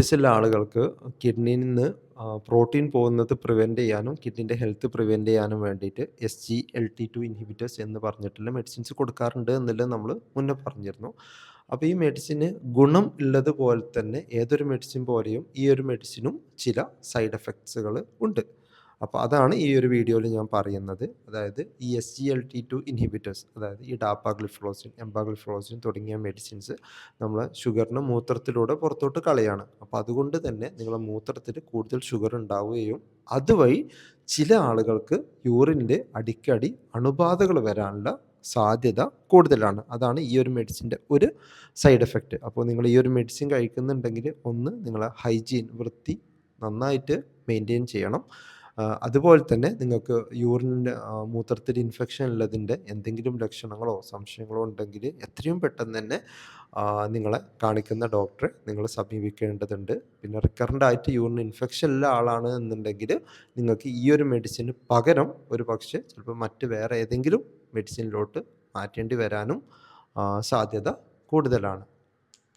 ഉള്ള ആളുകൾക്ക് കിഡ്നിയിൽ നിന്ന് പ്രോട്ടീൻ പോകുന്നത് പ്രിവെൻറ്റ് ചെയ്യാനും കിഡ്നിൻ്റെ ഹെൽത്ത് പ്രിവെൻറ്റ് ചെയ്യാനും വേണ്ടിയിട്ട് SGLT2 ഇൻഹിബിറ്റേഴ്സ് എന്ന് പറഞ്ഞിട്ടുള്ള മെഡിസിൻസ് കൊടുക്കാറുണ്ട് എന്നുള്ളത് നമ്മൾ മുന്നേ പറഞ്ഞിരുന്നു. അപ്പോൾ ഈ മെഡിസിന് ഗുണം ഉള്ളതുപോലെ തന്നെ ഏതൊരു മെഡിസിൻ പോലെയും ഈ ഒരു മെഡിസിനും ചില സൈഡ് എഫക്ട്സുകൾ ഉണ്ട്. അപ്പോൾ അതാണ് ഈ ഒരു വീഡിയോയിൽ ഞാൻ പറയുന്നത്. അതായത് ഈ SGLT2 ഇൻഹിബിറ്റേഴ്സ്, അതായത് ഈ ഡാപ്പാഗ്ലിഫ്ലോസിൻ, എംപാഗ്ലിഫ്ലോസിൻ തുടങ്ങിയ മെഡിസിൻസ് നമ്മളെ ഷുഗറിനെ മൂത്രത്തിലൂടെ പുറത്തോട്ട് കളയാണ്. അപ്പോൾ അതുകൊണ്ട് തന്നെ നിങ്ങളുടെ മൂത്രത്തിൽ കൂടുതൽ ഷുഗർ ഉണ്ടാവുകയും അതുവഴി ചില ആളുകൾക്ക് യൂറിനിൽ അടിക്കടി അണുബാധകൾ വരാനുള്ള സാധ്യത കൂടുതലാണ്. അതാണ് ഈ ഒരു മെഡിസിൻ്റെ ഒരു സൈഡ് എഫക്റ്റ്. അപ്പോൾ നിങ്ങൾ ഈ ഒരു മെഡിസിൻ കഴിക്കുന്നുണ്ടെങ്കിൽ ഒന്ന് നിങ്ങളെ ഹൈജീൻ, വൃത്തി നന്നായിട്ട് മെയിൻറ്റെയിൻ ചെയ്യണം. അതുപോലെ തന്നെ നിങ്ങൾക്ക് യൂറിൻ്റെ മൂത്രത്തിൽ ഇൻഫെക്ഷൻ ഉള്ളതിൻ്റെ എന്തെങ്കിലും ലക്ഷണങ്ങളോ സംശയങ്ങളോ ഉണ്ടെങ്കിൽ എത്രയും പെട്ടെന്ന് തന്നെ നിങ്ങളെ കാണിക്കുന്ന ഡോക്ടറെ നിങ്ങൾ സമീപിക്കേണ്ടതുണ്ട്. പിന്നെ റിക്കറൻ്റ് ആയിട്ട് യൂറിൻ ഇൻഫെക്ഷൻ ഉള്ള ആളാണ് എന്നുണ്ടെങ്കിൽ നിങ്ങൾക്ക് ഈ ഒരു മെഡിസിന് പകരം ഒരു പക്ഷേ ചിലപ്പോൾ മറ്റ് വേറെ ഏതെങ്കിലും മെഡിസിനിലോട്ട് മാറ്റേണ്ടി വരാനും സാധ്യത കൂടുതലാണ്.